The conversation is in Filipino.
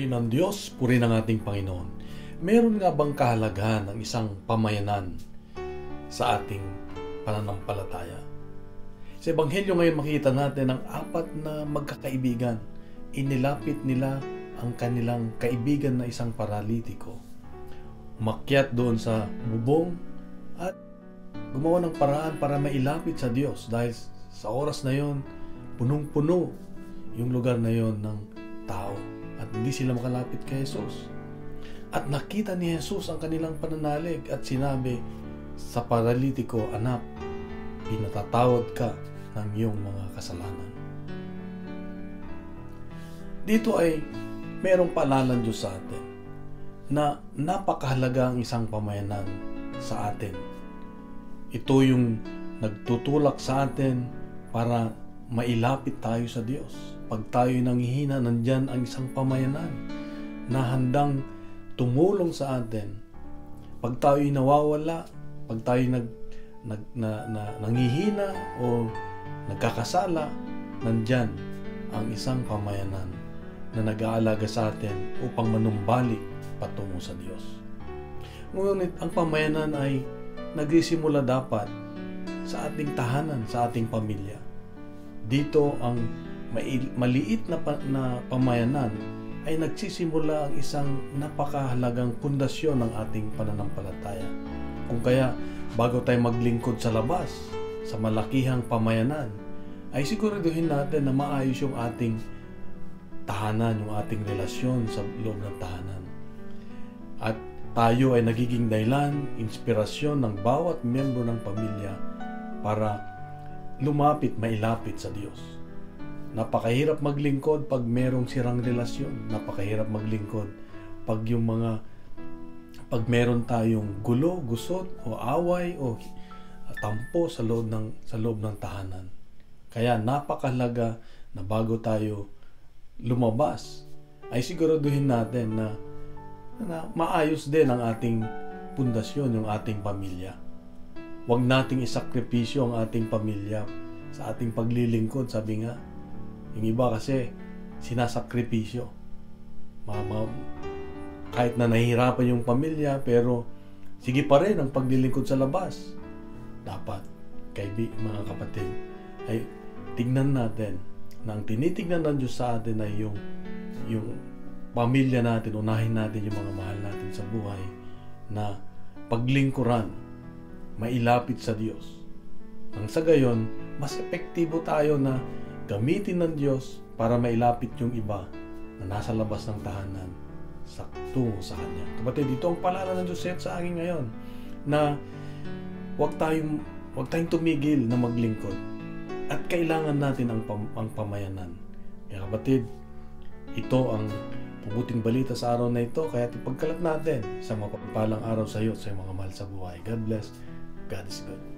Purihin ang Diyos, purihin ang ating Panginoon. Meron nga bang kahalagahan ng isang pamayanan sa ating pananampalataya? Sa Ebanghelyo ngayon makikita natin ang apat na magkakaibigan. Inilapit nila ang kanilang kaibigan na isang paralitiko. Umakyat doon sa bubong at gumawa ng paraan para mailapit sa Diyos dahil sa oras na yon punong-puno yung lugar na yon ng tao at hindi sila makalapit kay Jesus. At nakita ni Jesus ang kanilang pananalig at sinabi sa paralitiko, "Anak, pinatatawad ka ng iyong mga kasalanan." Dito ay merong paalala ng Diyos sa atin na napakahalaga ang isang pamayanan sa atin. Ito yung nagtutulak sa atin para mailapit tayo sa Diyos. Pag tayo'y nanghihina, nandyan ang isang pamayanan na handang tumulong sa atin. Pag tayo'y nawawala, pag tayo'y nanghihina o nagkakasala, nandyan ang isang pamayanan na nag-aalaga sa atin upang manumbalik patungo sa Diyos. Ngunit ang pamayanan ay nagsisimula dapat sa ating tahanan, sa ating pamilya. Dito ang maliit na pamayanan ay nagsisimula ang isang napakahalagang pundasyon ng ating pananampalataya. Kung kaya bago tayo maglingkod sa labas, sa malakihang pamayanan, ay siguraduhin natin na maayos yung ating tahanan, yung ating relasyon sa loob ng tahanan. At tayo ay nagiging dahilan, inspirasyon ng bawat miyembro ng pamilya para mailapit sa Diyos. Napakahirap maglingkod pag merong sirang relasyon. Napakahirap maglingkod pag meron tayong gulo, gusot o away o tampo sa loob ng tahanan. Kaya napakahalaga na bago tayo lumabas ay siguraduhin natin na maayos din ang ating pundasyon, yung ating pamilya. Huwag nating isakripisyo ang ating pamilya sa ating paglilingkod. Sabi nga, yung iba kasi sinasakripisyo. Kahit na nahihirapan yung pamilya, pero sige pa rin ang paglilingkod sa labas. Dapat, mga kapatid, ay tignan natin na ang tinitignan ng Diyos sa atin ay yung pamilya natin, unahin natin yung mga mahal natin sa buhay na paglingkuran, mailapit sa Diyos. Nang sa gayon, mas epektibo tayo na gamitin ng Diyos para mailapit yung iba na nasa labas ng tahanan tungo sa Kanya. Kapatid, dito ang paalala ng Diyos sa akin ngayon na huwag tayong tumigil na maglingkod at kailangan natin ang pamayanan. Kaya kapatid, ito ang mabuting balita sa araw na ito, kaya ipagkalat natin sa mapagpalang araw sa iyo at sa mga mahal sa buhay. God bless. God is good.